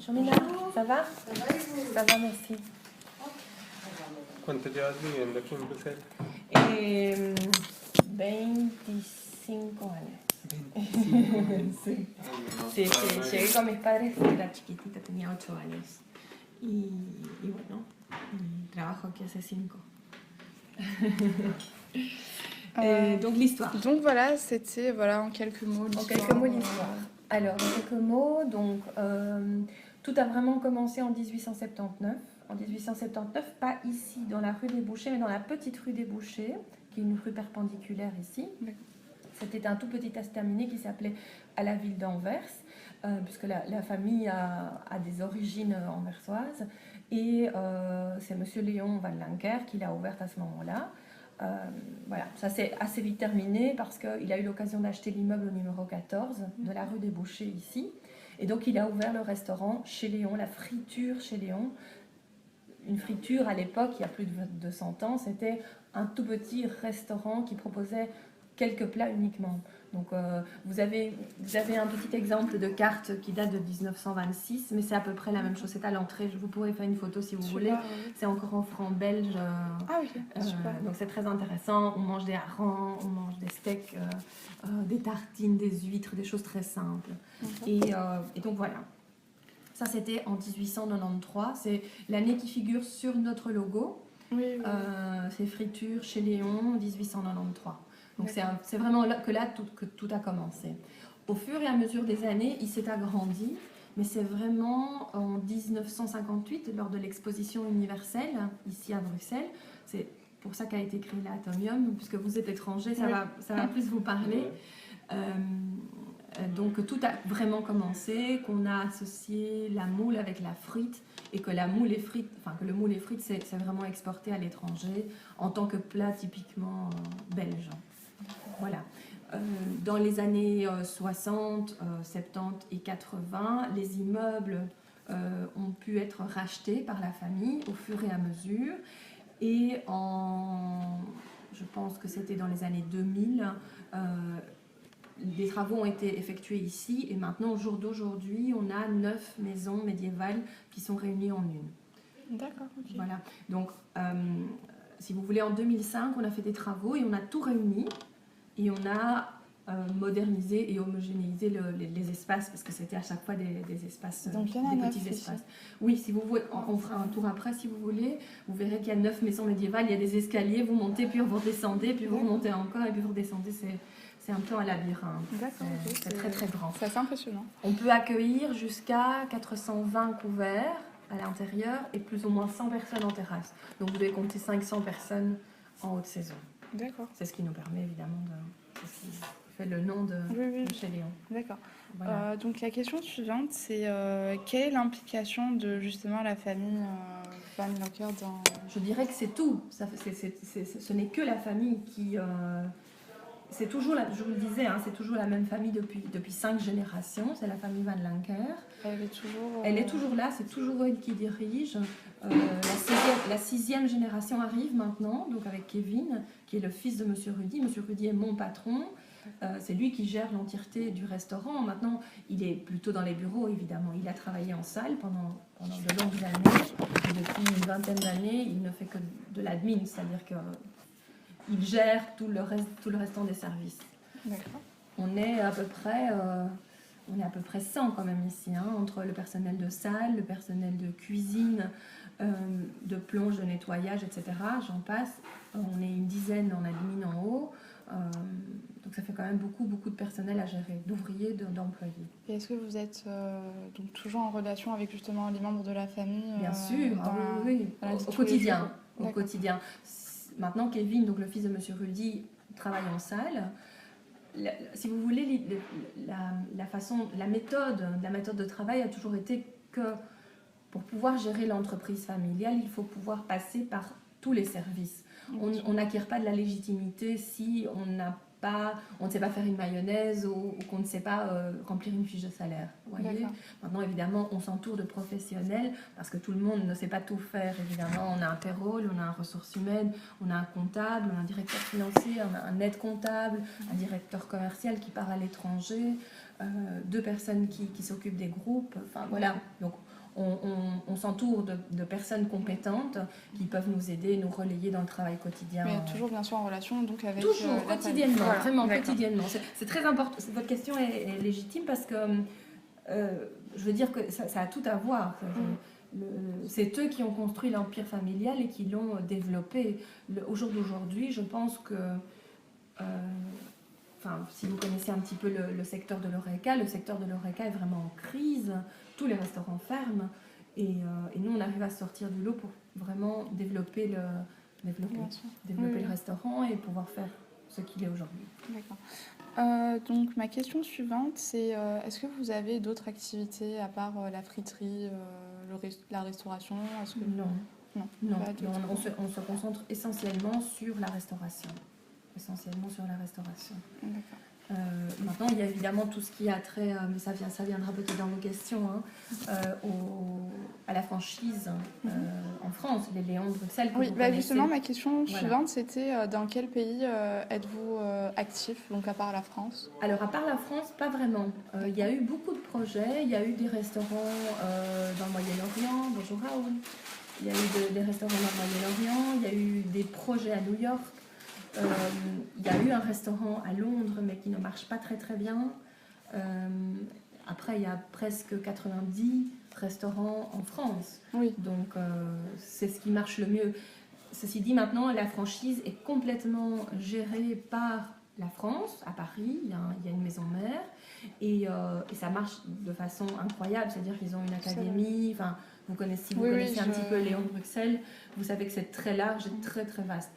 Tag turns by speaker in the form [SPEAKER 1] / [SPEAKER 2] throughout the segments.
[SPEAKER 1] Chomina, ça va? Ça va, merci.
[SPEAKER 2] ¿Cuánto llevas viviendo aquí en Bruselas?
[SPEAKER 1] 25 años.
[SPEAKER 2] 25 años.
[SPEAKER 1] Sí.
[SPEAKER 2] No,
[SPEAKER 1] Sí,
[SPEAKER 2] no, no,
[SPEAKER 1] llegué con mis padres, era chiquitita, tenía 8 años. Y bueno, y trabajo aquí hace 5. Donc l'histoire.
[SPEAKER 3] Donc voilà, c'était en quelques mots l'histoire.
[SPEAKER 1] En quelques mots l'histoire. Alors, en quelques mots, donc tout a vraiment commencé en 1879. En 1879, pas ici dans la rue des Bouchers, mais dans la petite rue des Bouchers, qui est une rue perpendiculaire ici.
[SPEAKER 3] D'accord.
[SPEAKER 1] C'était un tout petit estaminet qui s'appelait à la ville d'Anvers, puisque la famille a des origines anversoises. Et c'est monsieur Léon Van Lancker qui l'a ouverte à ce moment-là. Voilà, ça s'est assez vite terminé parce qu'il a eu l'occasion d'acheter l'immeuble au numéro 14 de la rue des Bouchers ici. Et donc il a ouvert le restaurant chez Léon, la friture chez Léon. Une friture à l'époque, il y a plus de 200 ans, c'était un tout petit restaurant qui proposait quelques plats uniquement. Donc vous avez un petit exemple de carte qui date de 1926, mais c'est à peu près la même chose. C'est à l'entrée. Vous pourrez faire une photo si vous voulez.
[SPEAKER 3] Oui.
[SPEAKER 1] C'est encore en francs belges.
[SPEAKER 3] Ah ok, super.
[SPEAKER 1] Donc c'est très intéressant. On mange des harengs, on mange des steaks, des tartines, des huîtres, des choses très simples.
[SPEAKER 3] Okay.
[SPEAKER 1] Et donc voilà. Ça c'était en 1893. C'est l'année qui figure sur notre logo.
[SPEAKER 3] Oui.
[SPEAKER 1] C'est friture chez Léon, 1893. Donc c'est vraiment là que tout a commencé. Au fur et à mesure des années, il s'est agrandi, mais c'est vraiment en 1958, lors de l'exposition universelle, ici à Bruxelles. C'est pour ça qu'a été créé l'Atomium, puisque vous êtes étranger, ça va plus vous parler. Donc tout a vraiment commencé, qu'on a associé la moule avec la frite, et que le moule et frites, c'est vraiment exporté à l'étranger en tant que plat typiquement belge. Voilà. Dans les années 60, 70 et 80, les immeubles ont pu être rachetés par la famille au fur et à mesure. Et je pense que c'était dans les années 2000, des travaux ont été effectués ici. Et maintenant, au jour d'aujourd'hui, on a 9 maisons médiévales qui sont réunies en une.
[SPEAKER 3] D'accord, ok.
[SPEAKER 1] Voilà. Donc, si vous voulez, en 2005, on a fait des travaux et on a tout réuni. Et on a modernisé et homogénéisé les espaces, parce que c'était à chaque fois des espaces,
[SPEAKER 3] donc,
[SPEAKER 1] des petits espaces. Oui, si vous voulez, on fera un tour après si vous voulez. Vous verrez qu'il y a 9 maisons médiévales, il y a des escaliers, vous montez, puis vous redescendez, puis vous remontez encore, et puis vous redescendez. C'est un peu un labyrinthe.
[SPEAKER 3] D'accord,
[SPEAKER 1] c'est très très grand.
[SPEAKER 3] C'est assez impressionnant.
[SPEAKER 1] On peut accueillir jusqu'à 420 couverts à l'intérieur et plus ou moins 100 personnes en terrasse. Donc vous devez compter 500 personnes en haute saison.
[SPEAKER 3] D'accord.
[SPEAKER 1] C'est ce qui nous permet évidemment c'est ce qui fait le nom de chez Léon.
[SPEAKER 3] D'accord.
[SPEAKER 1] Voilà.
[SPEAKER 3] Donc la question suivante, c'est quelle est l'implication de justement la famille Van Lancker dans...
[SPEAKER 1] Je dirais que c'est tout. Ce n'est que la famille qui... c'est toujours, je vous le disais, c'est toujours la même famille depuis 5 générations. C'est la famille Van Lancker. Elle est toujours là, c'est toujours eux qui dirigent. La 6e génération arrive maintenant, donc avec Kevin, qui est le fils de Monsieur Rudy. Monsieur Rudy est mon patron. C'est lui qui gère l'entièreté du restaurant. Maintenant, il est plutôt dans les bureaux, évidemment. Il a travaillé en salle pendant de longues années. Et depuis une vingtaine d'années, il ne fait que de l'admin, c'est-à-dire qu'il gère tout le restant des services.
[SPEAKER 3] D'accord.
[SPEAKER 1] On est à peu près 100 quand même ici, entre le personnel de salle, le personnel de cuisine, de plonge, de nettoyage, etc. J'en passe. On est une dizaine en admin en haut. Donc ça fait quand même beaucoup de personnel à gérer, d'ouvriers, d'employés.
[SPEAKER 3] Et est-ce que vous êtes donc toujours en relation avec justement les membres de la famille
[SPEAKER 1] Bien sûr, oui. Au quotidien. Au quotidien. Maintenant, Kevin, donc le fils de Monsieur Rudy, travaille en salle. Si vous voulez, la méthode de travail a toujours été que pour pouvoir gérer l'entreprise familiale, il faut pouvoir passer par tous les services. On n'acquiert pas de la légitimité si on ne sait pas faire une mayonnaise ou qu'on ne sait pas remplir une fiche de salaire. Voyez. Maintenant, évidemment, on s'entoure de professionnels parce que tout le monde ne sait pas tout faire. Évidemment, on a un payroll, on a un ressources humaines, on a un comptable, on a un directeur financier, on a un aide comptable, un directeur commercial qui part à l'étranger. 2 personnes qui s'occupent des groupes. Enfin voilà, donc on s'entoure de personnes compétentes qui peuvent nous aider, nous relayer dans le travail quotidien.
[SPEAKER 3] Mais toujours bien sûr en relation donc avec
[SPEAKER 1] toujours,
[SPEAKER 3] la
[SPEAKER 1] quotidiennement,
[SPEAKER 3] famille. Voilà,
[SPEAKER 1] vraiment
[SPEAKER 3] d'accord.
[SPEAKER 1] quotidiennement. C'est très important. Votre question est légitime parce que je veux dire que ça a tout à voir. C'est eux qui ont construit l'empire familial et qui l'ont développé. Au jour d'aujourd'hui, je pense que, si vous connaissez un petit peu le secteur de l'Horeca, le secteur de l'Horeca est vraiment en crise. Tous les restaurants ferment et nous, on arrive à sortir du lot pour vraiment développer le restaurant et pouvoir faire ce qu'il est aujourd'hui.
[SPEAKER 3] D'accord. Donc ma question suivante, c'est est-ce que vous avez d'autres activités à part la friterie, la restauration? Est-ce que...
[SPEAKER 1] Non.
[SPEAKER 3] Non, pas du tout.
[SPEAKER 1] On se concentre essentiellement sur la restauration.
[SPEAKER 3] D'accord.
[SPEAKER 1] Maintenant, il y a évidemment tout ce qui a trait, mais ça viendra peut-être dans vos questions, à la franchise en France, les Léons de Bruxelles.
[SPEAKER 3] Oui, justement, ma question suivante, c'était dans quel pays êtes-vous actif, donc à part la France?
[SPEAKER 1] Alors, à part la France, pas vraiment. Il y a eu beaucoup de projets. Il y a eu des restaurants dans le Moyen-Orient. Bonjour Raoul. Il y a eu des restaurants dans le Moyen-Orient. Il y a eu des projets à New York. Il y a eu un restaurant à Londres, mais qui ne marche pas très très bien. Après, il y a presque 90 restaurants en France.
[SPEAKER 3] Oui.
[SPEAKER 1] Donc, c'est ce qui marche le mieux. Ceci dit, maintenant, la franchise est complètement gérée par la France, à Paris. Il y a une maison mère. Et ça marche de façon incroyable. C'est-à-dire qu'ils ont une académie. Enfin, vous connaissez un petit peu Léon de Bruxelles, vous savez que c'est très large et très très vaste.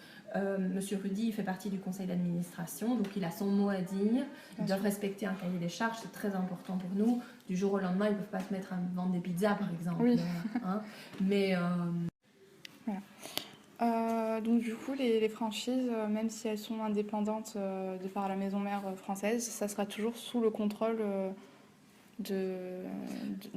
[SPEAKER 1] Monsieur Rudy, il fait partie du conseil d'administration, donc il a son mot à dire. Ils doivent respecter un cahier des charges, c'est très important pour nous. Du jour au lendemain, ils ne peuvent pas se mettre à vendre des pizzas, par exemple.
[SPEAKER 3] Oui.
[SPEAKER 1] Mais
[SPEAKER 3] voilà. Donc du coup, les franchises, même si elles sont indépendantes de par la maison mère française, ça sera toujours sous le contrôle de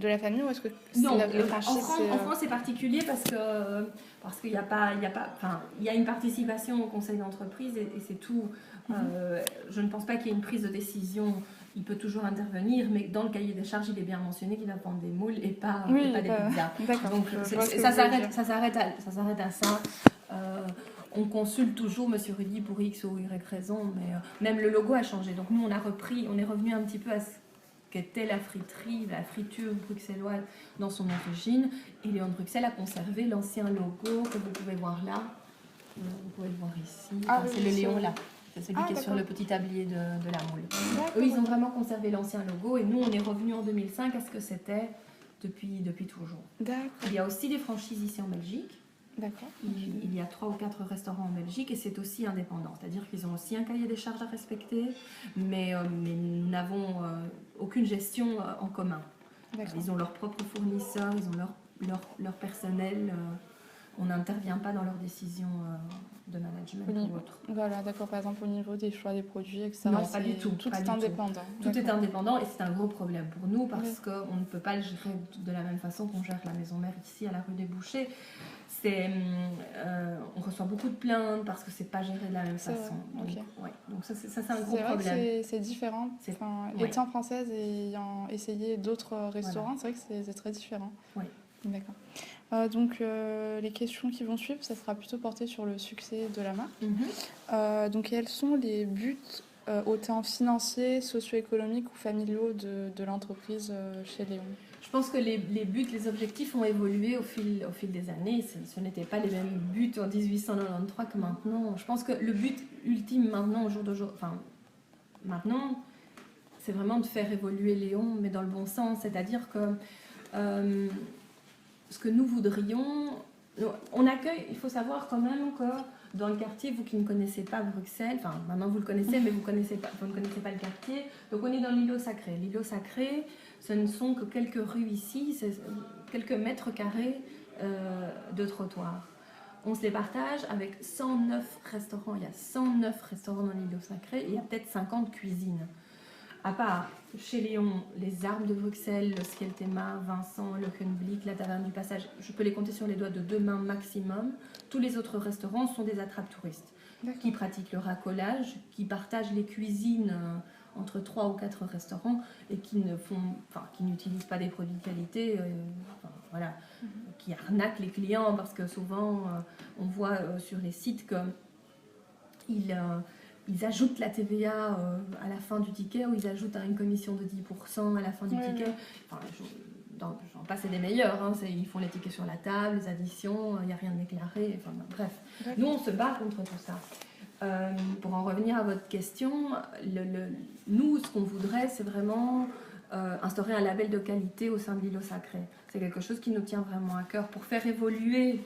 [SPEAKER 3] la famille, ou est-ce que
[SPEAKER 1] non,
[SPEAKER 3] les franchises,
[SPEAKER 1] en France c'est particulier parce qu'il y a une participation au conseil d'entreprise et c'est tout. Je ne pense pas qu'il y ait une prise de décision. Il peut toujours intervenir, mais dans le cahier des charges, il est bien mentionné qu'il va vendre des moules et pas des pizzas.
[SPEAKER 3] D'accord.
[SPEAKER 1] Donc ça s'arrête à ça. On consulte toujours Monsieur Rudy pour X ou Y raison, mais même le logo a changé. Donc nous, on est revenu un petit peu à ce qu'était la friterie, la friture bruxelloise dans son origine. Et Léon de Bruxelles a conservé l'ancien logo que vous pouvez voir là. Vous pouvez le voir ici. C'est le Léon là. C'est celui qui est sur le petit tablier de la moule. Eux, ils ont vraiment conservé l'ancien logo et nous, on est revenu en 2005 à ce que c'était depuis toujours.
[SPEAKER 3] D'accord.
[SPEAKER 1] Il y a aussi des franchises ici en Belgique.
[SPEAKER 3] D'accord.
[SPEAKER 1] Il y a 3 ou 4 restaurants en Belgique et c'est aussi indépendant. C'est-à-dire qu'ils ont aussi un cahier des charges à respecter, mais nous n'avons aucune gestion en commun. Ils ont leurs propres fournisseurs, ils ont leur personnel. On n'intervient pas dans leurs décisions de management ou autre.
[SPEAKER 3] Voilà, d'accord. Par exemple, au niveau des choix des produits, etc.
[SPEAKER 1] Non, pas du tout.
[SPEAKER 3] Tout est indépendant.
[SPEAKER 1] Tout est indépendant et c'est un gros problème pour nous parce qu'on ne peut pas le gérer de la même façon qu'on gère la maison mère ici à la rue des Bouchers. On reçoit beaucoup de plaintes parce que c'est pas géré de la même façon. Donc ça c'est un gros problème.
[SPEAKER 3] C'est différent. Étant française et ayant essayé d'autres restaurants, c'est vrai que c'est très différent.
[SPEAKER 1] Oui.
[SPEAKER 3] D'accord. Donc les questions qui vont suivre, ça sera plutôt porté sur le succès de la marque. Donc quels sont les buts autant financiers, socio-économiques ou familiaux de l'entreprise chez Léon?
[SPEAKER 1] Je pense que les buts, les objectifs ont évolué au fil des années. Ce n'étaient pas les mêmes buts en 1893 que maintenant. Je pense que le but ultime maintenant, au jour d'aujourd'hui, maintenant, c'est vraiment de faire évoluer Léon, mais dans le bon sens. C'est-à-dire que ce que nous voudrions, on accueille, il faut savoir quand même que dans le quartier, vous qui ne connaissez pas Bruxelles, maintenant vous le connaissez, mais vous ne connaissez pas le quartier. Donc on est dans l'îlot sacré. L'îlot sacré, ce ne sont que quelques rues ici, c'est quelques mètres carrés de trottoir. On se les partage avec 109 restaurants. Il y a 109 restaurants dans l'îlot sacré et il y a peut-être 50 cuisines. À part chez Léon, les Arbres de Bruxelles, le Skeltema, Vincent, le Kunblick, la Taverne du Passage, je peux les compter sur les doigts de 2 mains maximum. Tous les autres restaurants sont des attrape-touristes qui pratiquent le racolage, qui partagent les cuisines entre 3 ou 4 restaurants et qui n'utilisent pas des produits de qualité, voilà, qui arnaquent les clients parce que souvent on voit sur les sites qu'ils ajoutent la TVA à la fin du ticket ou ils ajoutent une commission de 10% à la fin du ticket. Enfin, j'en passe, c'est des meilleurs, hein, ils font les tickets sur la table, les additions, il n'y a rien de déclaré, enfin, bref. Nous, on se bat contre tout ça. Pour en revenir à votre question, nous, ce qu'on voudrait, c'est vraiment instaurer un label de qualité au sein de l'îlot sacré. C'est quelque chose qui nous tient vraiment à cœur pour faire évoluer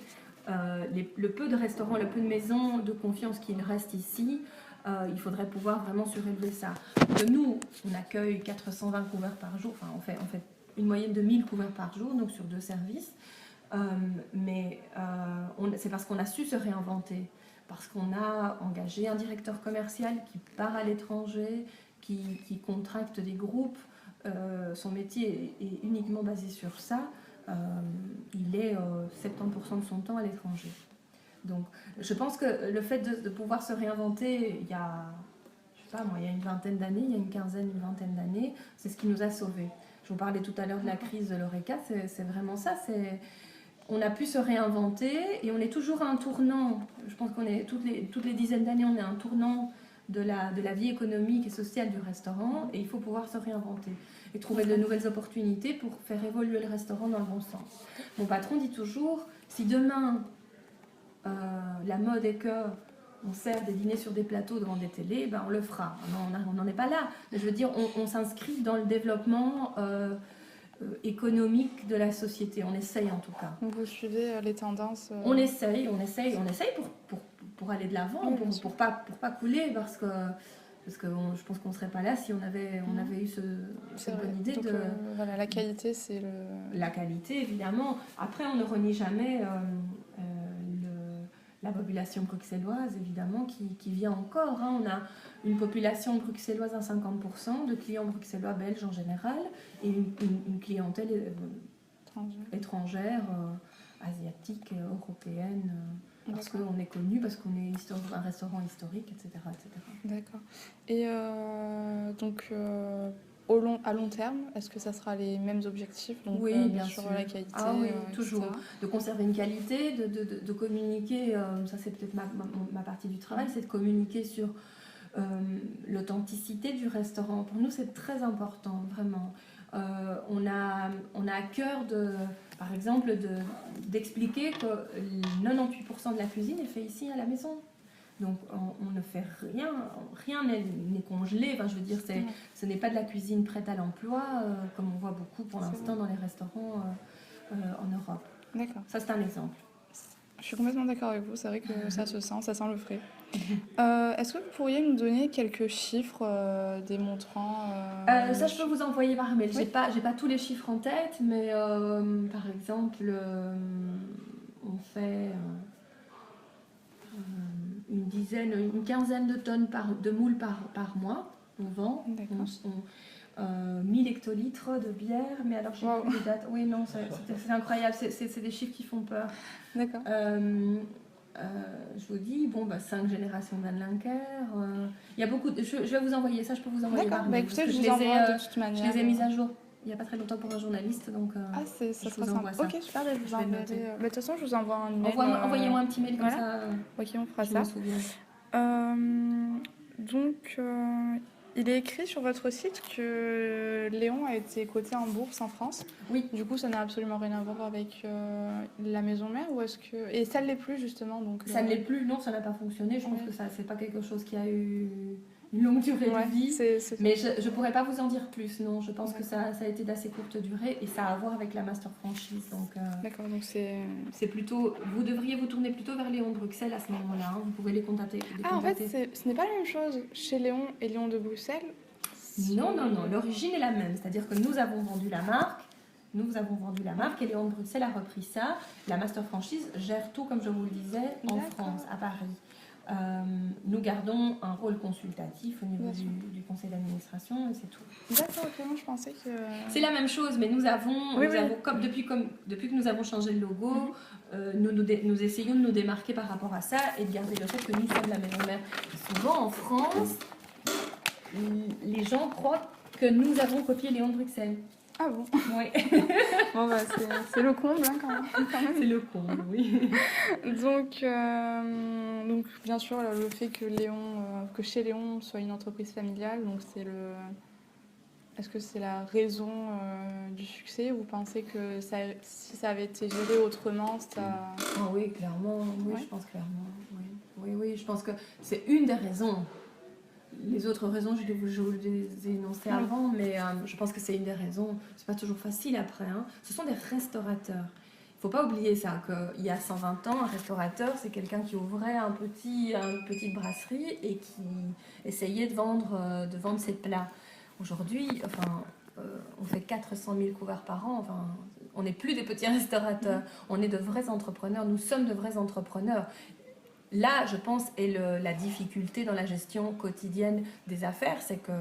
[SPEAKER 1] le peu de restaurants, le peu de maisons de confiance qu'il reste ici. Il faudrait pouvoir vraiment surélever ça. Nous, on accueille 420 couverts par jour, enfin, on fait une moyenne de 1000 couverts par jour, donc sur 2 services. Mais c'est parce qu'on a su se réinventer, parce qu'on a engagé un directeur commercial qui part à l'étranger, qui contracte des groupes. Son métier est uniquement basé sur ça. Il est 70% de son temps à l'étranger. Donc, je pense que le fait de pouvoir se réinventer, il y a une vingtaine d'années, il y a une vingtaine d'années, c'est ce qui nous a sauvés. Je vous parlais tout à l'heure de la crise de l'Horeca, c'est vraiment ça. On a pu se réinventer et on est toujours à un tournant. Je pense qu'on est toutes les dizaines d'années, on est à un tournant de la vie économique et sociale du restaurant et il faut pouvoir se réinventer et trouver de nouvelles opportunités pour faire évoluer le restaurant dans le bon sens. Mon patron dit toujours, si demain la mode est que on sert des dîners sur des plateaux devant des télés, ben on le fera. On n'en est pas là. Mais je veux dire, on s'inscrit dans le développement économique de la société. On essaye en tout cas.
[SPEAKER 3] Donc vous suivez les tendances
[SPEAKER 1] On essaye pour aller de l'avant, pour pas couler, parce que je pense qu'on ne serait pas là si on avait eu cette bonne idée.
[SPEAKER 3] Donc, voilà, la qualité, c'est
[SPEAKER 1] La qualité, évidemment. Après, on ne renie jamais la population bruxelloise, évidemment, qui vient encore. Hein. On a une population bruxelloise à 50%, de clients bruxellois belges en général, et une clientèle étrangère, asiatique, européenne, parce qu'on est connu, parce qu'on est un restaurant historique, etc. etc.
[SPEAKER 3] D'accord. Et donc, à long terme, est-ce que ça sera les mêmes objectifs? Donc,
[SPEAKER 1] oui, bien sûr.
[SPEAKER 3] La qualité,
[SPEAKER 1] oui, toujours. De conserver une qualité, de communiquer, ça c'est peut-être ma partie du travail, c'est de communiquer sur l'authenticité du restaurant. Pour nous, c'est très important, vraiment. On a à cœur, par exemple, d'expliquer que 98% de la cuisine est faite ici à la maison. Donc on ne fait rien n'est congelé. Enfin, je veux dire, ce n'est pas de la cuisine prête à l'emploi, comme on voit beaucoup pour l'instant dans les restaurants en Europe.
[SPEAKER 3] D'accord.
[SPEAKER 1] Ça, c'est un exemple.
[SPEAKER 3] Je suis complètement d'accord avec vous, c'est vrai que ça se sent, ça sent le frais. Est-ce que vous pourriez nous donner quelques chiffres démontrant...
[SPEAKER 1] Ça, je peux vous envoyer par mail. Oui. J'ai pas tous les chiffres en tête, mais par exemple, on fait... une quinzaine de tonnes de moules par mois. On vend 1000 hectolitres de bière, mais alors je sais plus les dates. Oui, non, c'est incroyable, c'est des chiffres qui font peur.
[SPEAKER 3] D'accord.
[SPEAKER 1] Je vous dis, 5 générations d'Anne Linker. Il y a beaucoup je vais vous envoyer ça, je peux vous envoyer.
[SPEAKER 3] D'accord, écoutez, je vous envoie de toute manière.
[SPEAKER 1] Je les ai mises à jour il n'y a pas très longtemps pour un journaliste, donc
[SPEAKER 3] ça sera sympa. Ok, super, je vous enverrai. De toute façon, je vous envoie un email.
[SPEAKER 1] Envoyez-moi un petit mail comme ça.
[SPEAKER 3] Ok, on fera ça. Donc, il est écrit sur votre site que Léon a été coté en bourse en France.
[SPEAKER 1] Oui.
[SPEAKER 3] Du coup, ça n'a absolument rien à voir avec la maison mère, ou est-ce que... Et ça ne l'est plus, justement, donc...
[SPEAKER 1] Ça ne l'est plus, non, ça n'a pas fonctionné. Je pense que ça, c'est pas quelque chose qui a eu une longue durée de vie. Mais je ne pourrais pas vous en dire plus, non. Je pense que ça a été d'assez courte durée et ça a à voir avec la master franchise.
[SPEAKER 3] D'accord, donc c'est
[SPEAKER 1] plutôt... Vous devriez vous tourner plutôt vers Léon de Bruxelles à ce moment-là. Hein. Vous pouvez les contacter.
[SPEAKER 3] En fait, ce n'est pas la même chose chez Léon et Léon de Bruxelles.
[SPEAKER 1] Non. L'origine est la même. C'est-à-dire que nous avons vendu la marque. Et Léon de Bruxelles a repris ça. La master franchise gère tout, comme je vous le disais, en France, à Paris. Nous gardons un rôle consultatif au niveau du conseil d'administration et c'est tout.
[SPEAKER 3] D'accord, ok, je pensais que...
[SPEAKER 1] C'est la même chose, mais nous avons depuis que nous avons changé le logo, nous essayons de nous démarquer par rapport à ça et de garder le fait que nous sommes la maison mère. Souvent en France, les gens croient que nous avons copié Léon de Bruxelles.
[SPEAKER 3] Ah bon?
[SPEAKER 1] Oui.
[SPEAKER 3] Bon, bah, c'est le comble, hein, quand même.
[SPEAKER 1] C'est le comble, oui.
[SPEAKER 3] Donc, bien sûr, le fait que que chez Léon soit une entreprise familiale, donc est-ce que c'est la raison du succès, ou vous pensez que si ça avait été géré autrement, ça...
[SPEAKER 1] Ah oui, clairement, oui,
[SPEAKER 3] Ouais.
[SPEAKER 1] je pense clairement. Oui, je pense que c'est une des raisons. Les autres raisons, je vous les ai énoncées
[SPEAKER 3] Ouais.
[SPEAKER 1] avant, mais je pense que c'est une des raisons. C'est pas toujours facile après, hein. Ce sont des restaurateurs. Il faut pas oublier ça, qu'il y a 120 ans, un restaurateur, c'est quelqu'un qui ouvrait une petite brasserie et qui essayait de vendre ses plats. Aujourd'hui, on fait 400 000 couverts par an. Enfin, on n'est plus des petits restaurateurs. On est de vrais entrepreneurs. Nous sommes de vrais entrepreneurs. Là, je pense, est la difficulté dans la gestion quotidienne des affaires, c'est que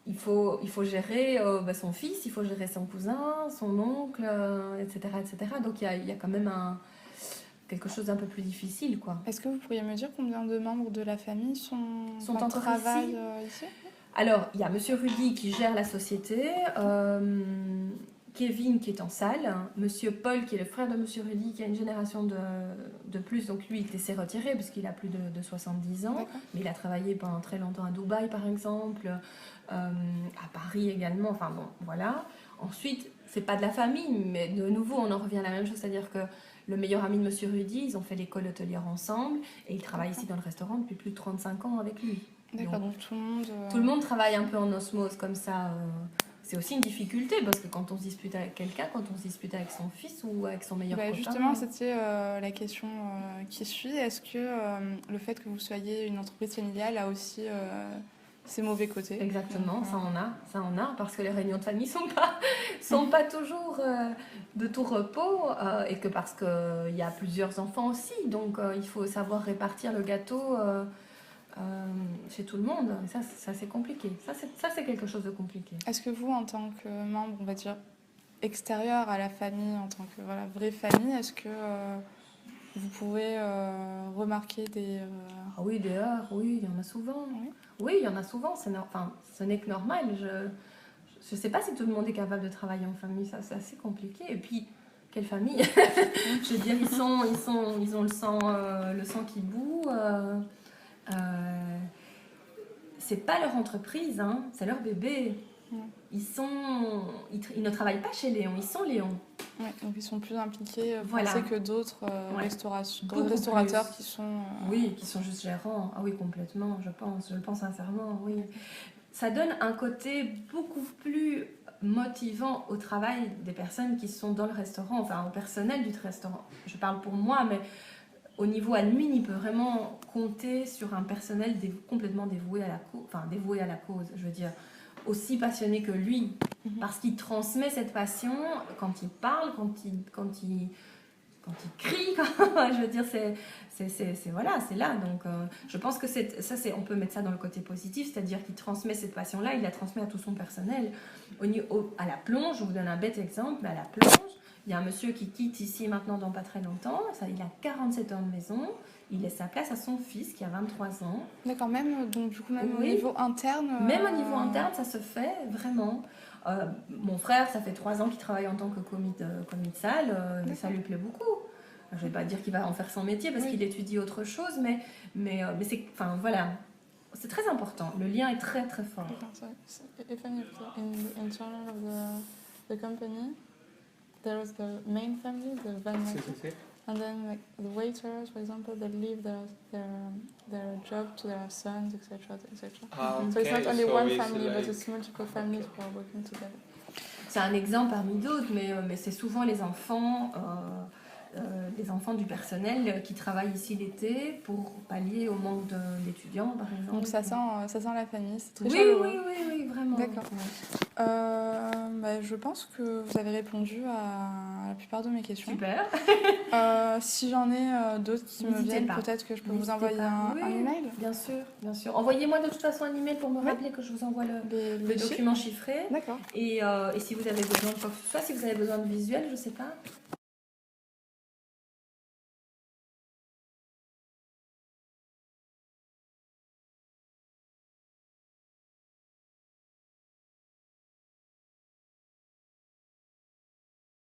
[SPEAKER 1] il faut gérer son fils, il faut gérer son cousin, son oncle, etc., etc. Donc il y a quand même quelque chose d'un peu plus difficile, quoi.
[SPEAKER 3] Est-ce que vous pourriez me dire combien de membres de la famille
[SPEAKER 1] encore
[SPEAKER 3] travaillent ici?
[SPEAKER 1] Alors, il y a Monsieur Rudy qui gère la société, Kevin qui est en salle, Monsieur Paul qui est le frère de Monsieur Rudy qui a une génération de plus, donc lui il s'est retiré parce qu'il a plus de 70 ans,
[SPEAKER 3] D'accord.
[SPEAKER 1] mais il a travaillé pendant très longtemps à Dubaï par exemple, à Paris également, enfin bon, voilà. Ensuite, c'est pas de la famille, mais de nouveau on en revient à la même chose, c'est-à-dire que le meilleur ami de Monsieur Rudy, ils ont fait l'école hôtelière ensemble et ils travaillent ici dans le restaurant depuis plus de 35 ans avec lui.
[SPEAKER 3] D'accord, donc tout le monde...
[SPEAKER 1] Tout le monde travaille un peu en osmose comme ça. C'est aussi une difficulté parce que quand on se dispute avec quelqu'un, quand on se dispute avec son fils ou avec son meilleur copain...
[SPEAKER 3] Justement, c'était la question qui suit. Est-ce que le fait que vous soyez une entreprise familiale a aussi ses mauvais côtés?
[SPEAKER 1] Exactement, ça on a, parce que les réunions de famille sont pas toujours de tout repos et que parce qu'il y a plusieurs enfants aussi, donc il faut savoir répartir le gâteau chez tout le monde. Et ça c'est compliqué. Ça c'est quelque chose de compliqué.
[SPEAKER 3] Est-ce que vous, en tant que membre, on va dire, extérieur à la famille, en tant que vraie famille, est-ce que vous pouvez remarquer des...
[SPEAKER 1] Ah oui, des heures, oui, il y en a souvent.
[SPEAKER 3] Oui.
[SPEAKER 1] Oui, il y en a souvent. Ce n'est que normal. Je sais pas si tout le monde est capable de travailler en famille. Ça, c'est assez compliqué. Et puis, quelle famille? Je veux dire, ils ont le sang qui bout. C'est pas leur entreprise, hein, c'est leur bébé. Ils ne travaillent pas chez Léon, ils sont Léon.
[SPEAKER 3] Ouais, donc ils sont plus impliqués
[SPEAKER 1] Voilà.
[SPEAKER 3] que d'autres
[SPEAKER 1] Beaucoup
[SPEAKER 3] restaurateurs
[SPEAKER 1] plus.
[SPEAKER 3] qui sont...
[SPEAKER 1] Oui, qui sont juste gérants. Ah oui, complètement, je le pense sincèrement, oui. Ça donne un côté beaucoup plus motivant au travail des personnes qui sont dans le restaurant, enfin au personnel du restaurant. Je parle pour moi, mais au niveau admin, il peut vraiment compter sur un personnel complètement dévoué à la cause, je veux dire, aussi passionné que lui, parce qu'il transmet cette passion quand il parle, quand il crie, je veux dire, c'est là. Donc, je pense que on peut mettre ça dans le côté positif, c'est-à-dire qu'il transmet cette passion-là, il la transmet à tout son personnel. À la plonge, je vous donne un bête exemple, mais à la plonge, il y a un monsieur qui quitte ici maintenant dans pas très longtemps, il a 47 ans de maison, il laisse sa place à son fils qui a 23 ans.
[SPEAKER 3] D'accord, même au
[SPEAKER 1] Oui.
[SPEAKER 3] niveau interne...
[SPEAKER 1] Même au niveau interne, ça se fait vraiment. Mon frère, ça fait 3 ans qu'il travaille en tant que commis de salle, et ça lui plaît beaucoup. Je ne vais pas dire qu'il va en faire son métier parce qu'il étudie autre chose, mais c'est, enfin, voilà, c'est très important. Le lien est très très fort.
[SPEAKER 3] Even if in the internal of the company, there is the main family, the van maker, and then like the waiters, for example, they leave their job to their sons, etc., etc. So it's not only one family, but it's multiple families who are working together.
[SPEAKER 1] C'est un exemple parmi d'autres, mais c'est souvent les enfants du personnel qui travaillent ici l'été pour pallier au manque d'étudiants, par exemple.
[SPEAKER 3] Donc ça sent la famille, c'est très
[SPEAKER 1] oui,
[SPEAKER 3] chaleureux.
[SPEAKER 1] Oui, vraiment.
[SPEAKER 3] D'accord. Je pense que vous avez répondu à la plupart de mes questions.
[SPEAKER 1] Super.
[SPEAKER 3] Si j'en ai d'autres qui me viennent,
[SPEAKER 1] pas.
[SPEAKER 3] peut-être que je peux vous envoyer un email.
[SPEAKER 1] Bien sûr. Envoyez-moi de toute façon un email pour me rappeler que je vous envoie le document chiffré.
[SPEAKER 3] D'accord.
[SPEAKER 1] Et si vous avez besoin de quoi que ce soit, si vous avez besoin de visuel, je sais pas.